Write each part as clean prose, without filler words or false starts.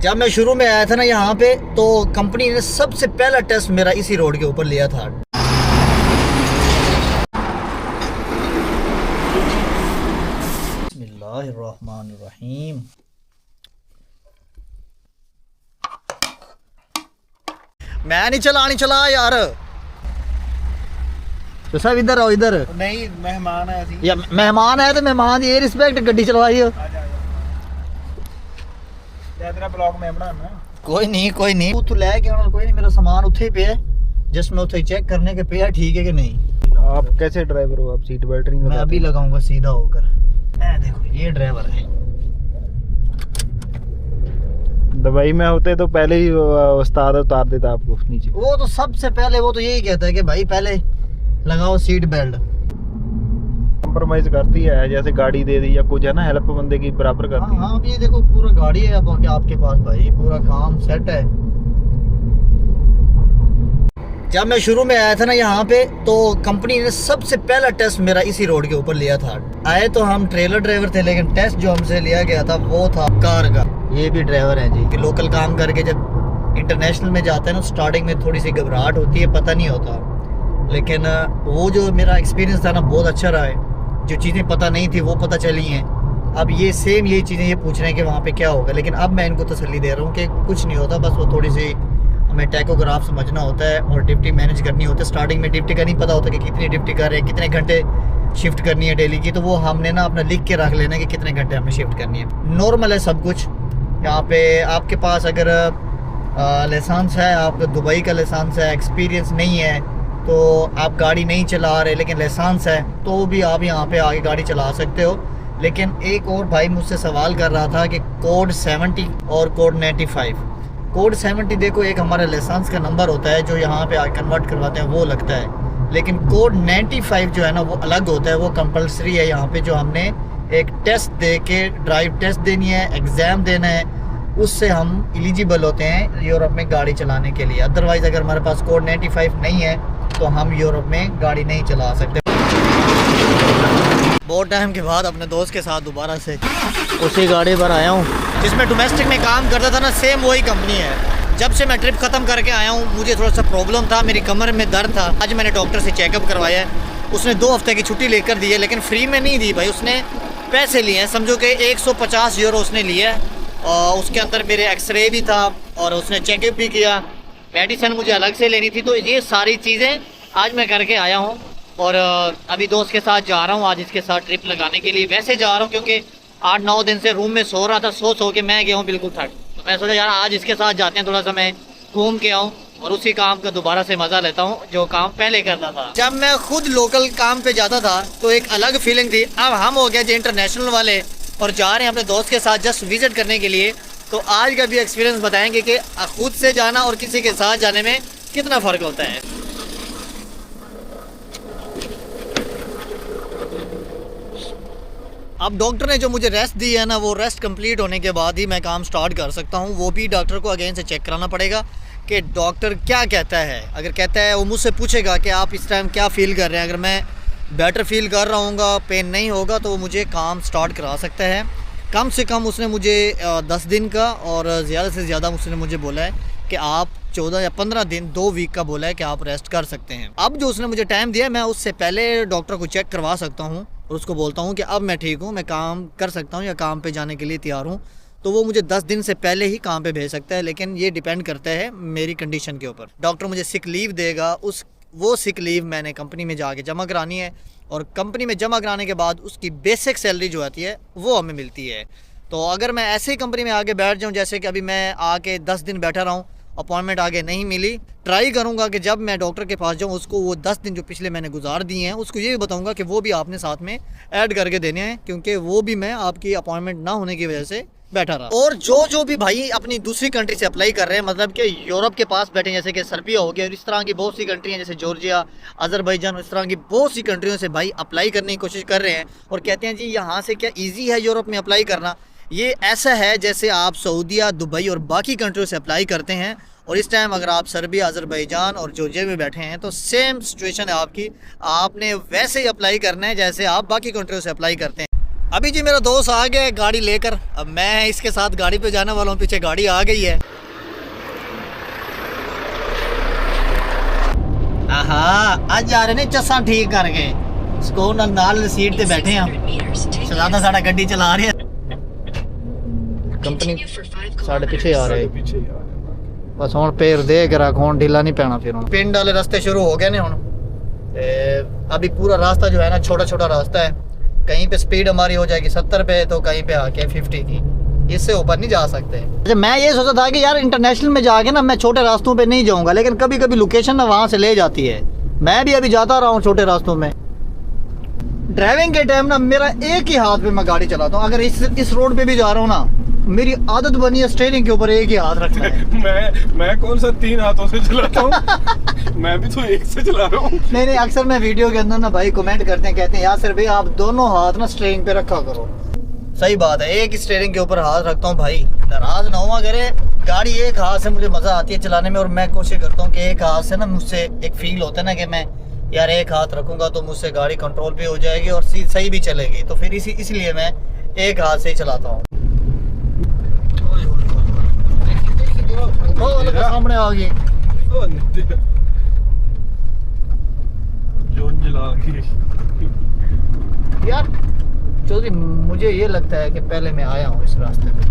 जब मैं शुरू में आया था ना यहाँ पे, तो कंपनी ने सबसे पहला टेस्ट मेरा इसी रोड के ऊपर लिया था। बिस्मिल्लाहिर्रहमानिर्रहीम। मैं नहीं चला यार। तो सब इधर आओ, इधर नहीं मेहमान आया थी या मेहमान आया तो मेहमान ये रिस्पेक्ट गड्डी चलवाई हो। तेरा ब्लॉग मैं बनाना। कोई नहीं तू लेके आना, कोई नहीं, मेरा सामान उत्थे ही पे है, जस्ट मैं उत्थे चेक करने के पे है, ठीक है कि नहीं। आप कैसे ड्राइवर हो? आप सीट बेल्ट नहीं मैं लगाते? अभी लगाऊंगा सीधा होकर। देखो ये ड्राइवर है। दुबई में होते तो पहले ही उस्ताद उतार देता आपको नीचे। वो तो सबसे पहले वो तो यही कहता है कि भाई पहले लगाओ सीट बेल्ट। कंप्रोमाइज करती है, जैसे गाड़ी दे दी या कुछ है ना, हेल्प बंदे की बराबर करती है। हाँ अब ये देखो पूरा गाड़ी है अब आपके पास भाई, पूरा काम सेट है। जब मैं शुरू में आया था ना यहाँ पे, तो कंपनी ने सबसे पहला टेस्ट मेरा इसी रोड के ऊपर लिया था। आए तो हम ट्रेलर ड्राइवर थे, लेकिन टेस्ट जो हमसे लिया गया था वो था कार का। ये भी ड्राइवर है जी, कि लोकल काम करके जब इंटरनेशनल में जाते हैं ना, स्टार्टिंग में थोड़ी सी घबराहट होती है, पता नहीं होता, लेकिन वो जो मेरा एक्सपीरियंस था ना बहुत अच्छा रहा है। जो चीज़ें पता नहीं थी वो पता चली हैं। अब ये सेम यही चीज़ें ये पूछ रहे हैं कि वहाँ पे क्या होगा, लेकिन अब मैं इनको तसल्ली दे रहा हूँ कि कुछ नहीं होता, बस वो थोड़ी सी हमें टैकोग्राफ समझना होता है और ड्यूटी मैनेज करनी होती है। स्टार्टिंग में ड्यूटी का नहीं पता होता कि कितनी ड्यूटी कर रहे हैं, कितने घंटे शिफ्ट करनी है डेली की, तो वो हमने ना अपना लिख के रख लेना कि कितने घंटे हमें शिफ्ट करनी है। नॉर्मल है सब कुछ यहाँ पे। आपके पास अगर लाइसेंस है, आप दुबई का लाइसेंस है, एक्सपीरियंस नहीं है, तो आप गाड़ी नहीं चला रहे लेकिन लाइसेंस है, तो भी आप यहाँ पे आगे गाड़ी चला सकते हो। लेकिन एक और भाई मुझसे सवाल कर रहा था कि कोड 70 और कोड 95। कोड 70 देखो एक हमारा लाइसेंस का नंबर होता है जो यहाँ पे कन्वर्ट करवाते हैं वो लगता है, लेकिन कोड 95 जो है ना वो अलग होता है, वो कंपलसरी है यहाँ पे। जो हमने एक टेस्ट दे के ड्राइव टेस्ट देनी है, एग्ज़ाम देना है, उससे हम एलिजिबल होते हैं यूरोप में गाड़ी चलाने के लिए। अदरवाइज़ अगर हमारे पास कोड 95 नहीं है तो हम यूरोप में गाड़ी नहीं चला सकते। बहुत टाइम के बाद अपने दोस्त के साथ दोबारा से उसी गाड़ी पर आया हूँ जिसमें डोमेस्टिक में काम करता था ना, सेम वही कंपनी है। जब से मैं ट्रिप ख़त्म करके आया हूँ मुझे थोड़ा सा प्रॉब्लम था, मेरी कमर में दर्द था। आज मैंने डॉक्टर से चेकअप करवाया है, उसने 2 हफ्ते की छुट्टी लेकर दी है, लेकिन फ्री में नहीं दी भाई, उसने पैसे लिए हैं। समझो कि 150 यूरो उसने लिए है, और उसके अंदर मेरे एक्सरे भी था और उसने चेकअप भी किया। मेडिसिन मुझे अलग से लेनी थी, तो ये सारी चीज़ें आज मैं करके आया हूँ। और अभी दोस्त के साथ जा रहा हूँ, आज इसके साथ ट्रिप लगाने के लिए। वैसे जा रहा हूँ क्योंकि 8-9 दिन से रूम में सो रहा था, सो के मैं गया हूँ बिल्कुल थक। तो मैं सोचा यार आज इसके साथ जाते हैं, थोड़ा सा मैं घूम के आऊँ और उसी काम का दोबारा से मज़ा लेता हूँ जो काम पहले करता था। जब मैं खुद लोकल काम पे जाता था तो एक अलग फीलिंग थी। अब हम हो गए जो इंटरनेशनल वाले और जा रहे हैं अपने दोस्त के साथ जस्ट विजिट करने के लिए। तो आज का भी एक्सपीरियंस बताएंगे कि खुद से जाना और किसी के साथ जाने में कितना फ़र्क होता है। अब डॉक्टर ने जो मुझे रेस्ट दी है ना, वो रेस्ट कंप्लीट होने के बाद ही मैं काम स्टार्ट कर सकता हूँ। वो भी डॉक्टर को अगेन से चेक कराना पड़ेगा कि डॉक्टर क्या कहता है। अगर कहता है, वो मुझसे पूछेगा कि आप इस टाइम क्या फ़ील कर रहे हैं। अगर मैं बेटर फील कर रहा हूँगा, पेन नहीं होगा, तो वो मुझे काम स्टार्ट करा सकता है। कम से कम उसने मुझे 10 दिन का और ज़्यादा से ज़्यादा उसने मुझे बोला है कि आप 14 या 15 दिन 2 वीक का बोला है कि आप रेस्ट कर सकते हैं। अब जो उसने मुझे टाइम दिया है, मैं उससे पहले डॉक्टर को चेक करवा सकता हूँ और उसको बोलता हूँ कि अब मैं ठीक हूँ, मैं काम कर सकता हूँ या काम पे जाने के लिए तैयार हूँ। तो वो मुझे 10 दिन से पहले ही काम पे भेज सकता है, लेकिन ये डिपेंड करता है मेरी कंडीशन के ऊपर। डॉक्टर मुझे सिक लीव देगा, वो सिक लीव मैंने कंपनी में जाके जमा करानी है और कंपनी में जमा कराने के बाद उसकी बेसिक सैलरी जो आती है वो हमें मिलती है। तो अगर मैं ऐसे ही कंपनी में आके बैठ जाऊँ, जैसे कि अभी मैं आके 10 दिन बैठा रहा हूँ, अपॉइंटमेंट आगे नहीं मिली, ट्राई करूँगा कि जब मैं डॉक्टर के पास जाऊँ उसको वो 10 दिन जो पिछले मैंने गुजार दिए हैं उसको ये भी बताऊँगा कि वो भी आपने साथ में ऐड करके देने हैं, क्योंकि वो भी मैं आपकी अपॉइंटमेंट ना होने की वजह से बैठा रहा। और जो भी भाई अपनी दूसरी कंट्री से अप्लाई कर रहे हैं, मतलब कि यूरोप के पास बैठे, जैसे कि सर्बिया हो गया और इस तरह की बहुत सी कंट्री हैं, जैसे जॉर्जिया, अज़रबैजान, इस तरह की बहुत सी कंट्रियों से भाई अप्लाई करने की कोशिश कर रहे हैं और कहते हैं जी यहाँ से क्या ईजी है यूरोप में अप्लाई करना। ये ऐसा है जैसे आप सऊदीया, दुबई और बाकी कंट्रियों से अप्लाई करते हैं। और इस टाइम अगर आप सर्बिया, अज़रबैजान और जॉर्जिया में बैठे हैं तो सेम सिचुएशन है आपकी, आपने वैसे ही अप्लाई करना है जैसे आप बाकी कंट्रियों से अप्लाई करते हैं। अभी जी मेरा दोस्त आ गया है गाड़ी लेकर, अब मैं इसके साथ गाड़ी पे जाने वाला हूँ, पीछे गाड़ी आ गई है। आहा आज जा रहे ने चस्सा ठीक करके ਸਕੂਨ ਨਾਲ सीट ਤੇ बैठे हैं चलाना साड़ा गड्डी चला रहे हैं कंपनी साढ़े पीछे आ रहे बस हुन पैर दे के रख हुन ढीला नहीं पैना फिर हुन पिंड वाले रास्ते शुरू हो गए ने हुन अभी पूरा रास्ता जो है ना छोटा छोटा रास्ता है, कहीं पे स्पीड हमारी हो जाएगी 70 पे तो कहीं पे आके 50 की, इससे ऊपर नहीं जा सकते। अच्छा मैं ये सोचा था कि यार इंटरनेशनल में जाके ना मैं छोटे रास्तों पे नहीं जाऊंगा, लेकिन कभी कभी लोकेशन ना वहाँ से ले जाती है। मैं भी अभी जाता रहा हूँ छोटे रास्तों में। ड्राइविंग के टाइम ना मेरा एक ही हाथ पे मैं गाड़ी चलाता हूँ, अगर इस रोड पे भी जा रहा हूँ ना मेरी आदत बनी है स्टीयरिंग के ऊपर एक ही हाथ रखना है। मैं कौन सा 3 हाथों से चलाता हूँ मैं भी तो एक से चला रहा हूँ। नहीं अक्सर मैं वीडियो के अंदर ना भाई कमेंट करते हैं, कहते हैं यार भाई आप दोनों हाथ ना स्टीयरिंग पे रखा करो। सही बात है, एक ही स्टीयरिंग के ऊपर हाथ रखता हूँ भाई, नाराज ना हुआ करे। गाड़ी एक हाथ से मुझे मजा आती है चलाने में, और मैं कोशिश करता हूँ कि एक हाथ से ना मुझसे एक फील होता है ना कि मैं यार एक हाथ रखूंगा तो मुझसे गाड़ी कंट्रोल पे हो जाएगी और सही भी चलेगी, तो फिर इसलिए मैं एक हाथ से ही चलाता हूँ। सामने आ गई यार चौधरी, मुझे ये लगता है कि पहले मैं आया हूँ इस रास्ते पे।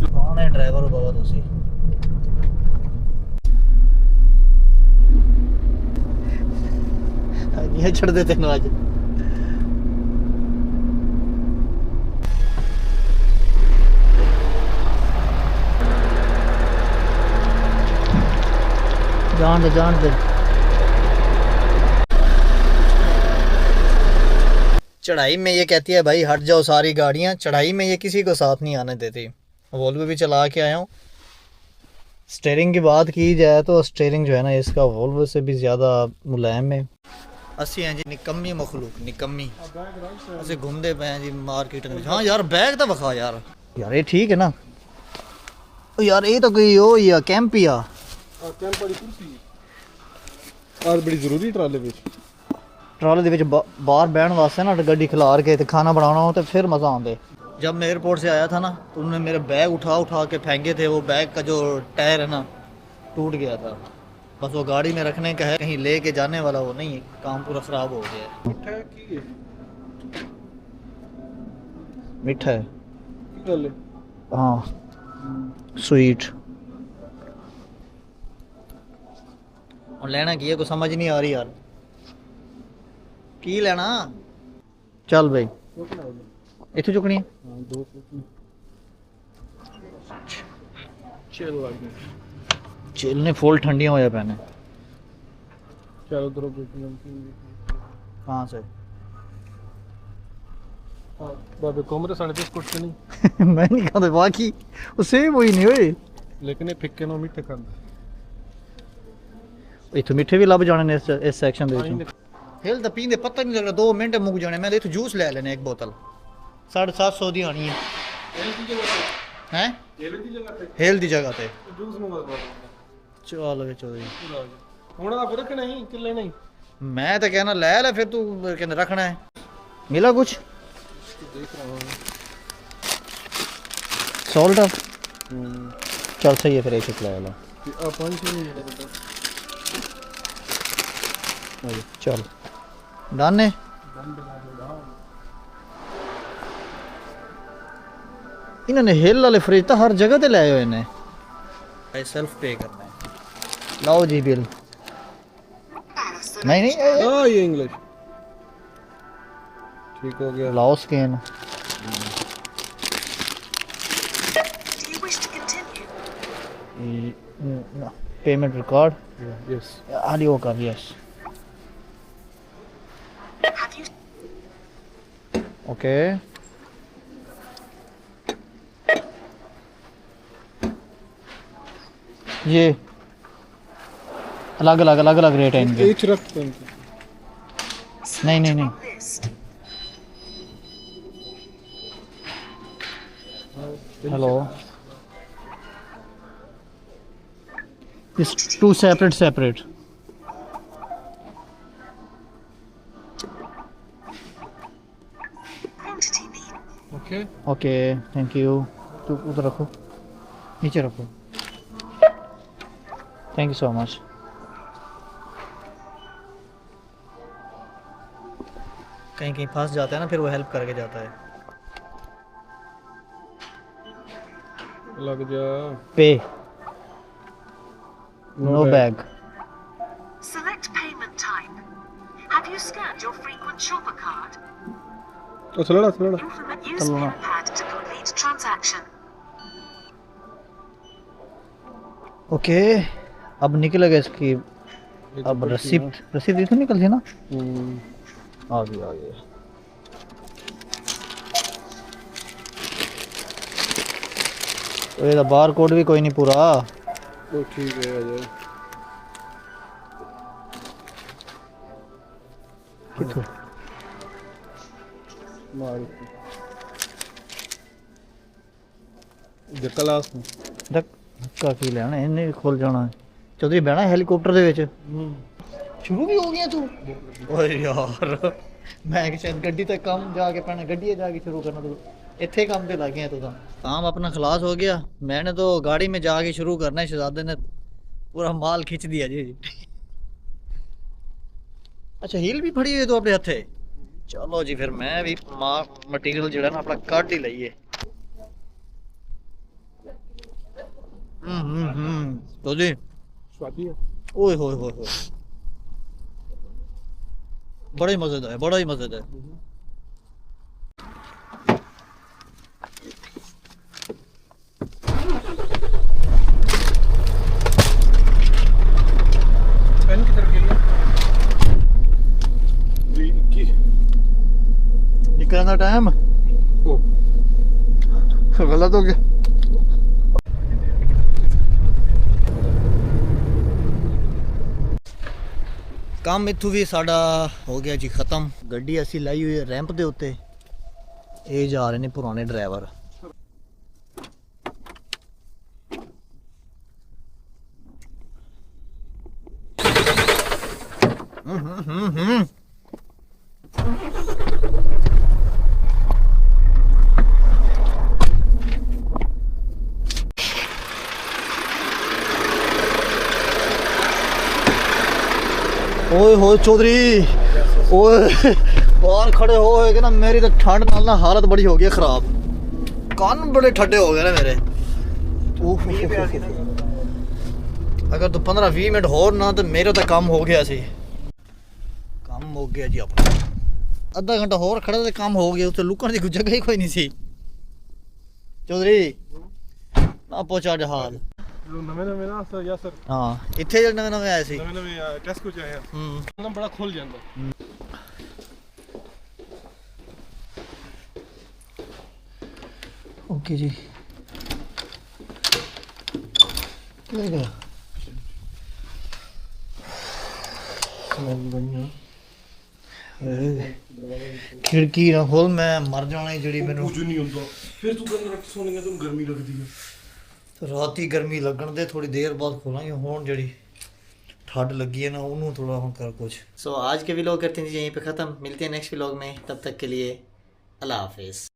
कौन है ड्राइवर बाबा दोषी? ये छड़ देते ना आज। जान दे चढ़ाई में ये कहती है भाई हट जाओ सारी गाड़ियां, चढ़ाई में ये किसी को साथ नहीं आने देती। वोल्वो भी चला के आया हूँ। स्टीयरिंग की बात की जाए तो स्टीयरिंग जो है ना इसका वोल्वो से भी ज़्यादा मुलायम है। अस्सी हैं जी निकम्मी मखलूक, निकम्मी ऐसे घूमते पे हैं जी मार्केट में। हाँ यार बैग तो बखा यार ये ठीक है ना यार, ये तो कोई हो या कैंप ही आ कैंप वाली कुर्सी आज बड़ी जरूरी ट्राले ਦੇ ਵਿੱਚ बाहर बैठने वास्ते ना गड्डी खिलार के खाना बनाना हो तो फिर मज़ा आंदे। जब मैं एयरपोर्ट से आया था ना तो उन्होंने मेरे बैग उठा के फेंके थे, वो बैग का जो टायर है ना टूट गया था, बस वो गाड़ी में रखने का है, कहीं ले के जाने वाला वो नहीं है, काम पूरा ख़राब हो गया है। मीठा है हाँ स्वीट, और लेना की है को समझ नहीं आ रही यार की लेना। चल भाई इतों चुकनी चिल ने फुल ठंडियां हो पैने। चलो कहाँ से बाबे कोमरे साढ़े 10 कुछ नहीं मैं नहीं खाता बाकी उसे वही नहीं हुए, लेकिन ये फिक्के नो मीठे खांदा इतों मीठे भी लभ जाने ने इस सेक्शन दे विचों। हिल तो पींदे पता नहीं लग रहा 2 मिनट मुक जाने। मैं इतों जूस ले लेने एक बोतल 750 दी आनी है हैं हेल दी जगह पे जूस मंगा दो। चल वे चौधरी हुण आप रखना ही किले नहीं, मैं तो कहना ले फिर तू कहना रखना है। मिला कुछ देख रहा हूं सॉल्ट चल सही है फिर एक ले लो चल डन है। इन्होंने हिल वाले फ्रिज तो हर जगह ते लाए हुए ने, सेल्फ पे करना है। लाओ जी बिल। नहीं ये इंग्लिश ठीक हो गया। लाओ scan. Payment record yes audio कर यस ओके। ये अलग अलग रेट है इनके। एच रखते हैं नहीं hello It's 2 separate. Quantity okay thank you. तो उधर रखो, नीचे रखो। Thank you so much. कहीं कहीं फंस जाता है ना, फिर वो हेल्प करके जाता है। लग जा। Pay no bag. Select payment type. Have you scanned your frequent shopper card? use Use Tallona. PIN pad to complete transaction. Okay अब निकलेगा इसकी, अब रसीद रसीद तो निकलती ना। आ गया आ गया। तो ये बार कोड भी कोई नहीं पूरा। तो ठीक है आ जाओ। कितों क्लास धक्का की लेना, इन्हें खोल जाना है। चौधरी बहना हेलीकॉप्टर ਦੇ ਵਿੱਚ शुरू भी हो गया तू। ओए यार मैं कि शायद गड्डी तक काम जाके पैना, गड्डी जाके शुरू करना। तू इत्थे काम पे लग गया तू तो। काम अपना खलास हो गया, मैंने तो गाड़ी में जाके शुरू करना है। शहजादे ने पूरा माल खींच दिया जी। अच्छा हील भी फड़ी हुई है तो अपने हथे। चलो जी फिर मैं भी मटीरियल जो है ना अपना कट ही लईए। तो जी स्वादी है। ओए होए होए होए, बड़ा ही मजेदार है, बड़ा ही मजेदार है। पेन की तरफ लिए निकलना टाइम ओ गलत हो गया। ਕੰਮ ਇੱਥੋਂ ਵੀ ਸਾਡਾ ਹੋ ਗਿਆ ਜੀ ਖਤਮ। ਗੱਡੀ ਅਸੀਂ ਲਾਈ ਹੋਈ ਹੈ ਰੈਂਪ ਦੇ ਉੱਤੇ, ਇਹ ਜਾ ਰਹੇ ਨੇ ਪੁਰਾਣੇ ਡਰਾਈਵਰ। ओए होए चौधरी, ओए बाहर खड़े हो गए ना, मेरी तो ठंड नाल ना हालत बड़ी हो गई खराब। कान बड़े ठंडे हो गए ना मेरे। अगर तो 15-20 मिनट होर ना तो मेरा तो काम हो गया सी। काम हो गया जी अपना। आधा घंटा होर खड़ा तो काम हो गया। उत्ते लुकण की जगह ही कोई नहीं सी। चौधरी ना पहुंचा जहाज। ਨਵੇਂ ਨਾ ਸਰ ਯਾ ਸਰ हाँ इत्थे जो नवे आए सी। ਨਵੇਂ ਟੈਸਕੋ ਚ ਆਇਆ ਨਾ ਬੜਾ ਖੁੱਲ ਜਾਂਦਾ। ओके जी ले गया। खिड़की ना खोल, मैं मर जाना ही जड़ी मैनू। ਕੁਝ ਨਹੀਂ ਹੁੰਦਾ ਫਿਰ ਤੂੰ ਕਹਿੰਦਾ ਰੱਖ ਸੋਣੀਆਂ ਤੈਨੂੰ ਗਰਮੀ ਲੱਗਦੀ ਹੈ। रात ही गर्मी लगन दे, थोड़ी देर बाद खोलेंगे। हुण जड़ी ठंड लगी है ना उन्होंने थोड़ा हुण कर कुछ। सो आज के व्लॉग करते हैं जी यहीं पे ख़त्म। मिलते हैं नेक्स्ट व्लॉग में, तब तक के लिए अल्लाह हाफिज़।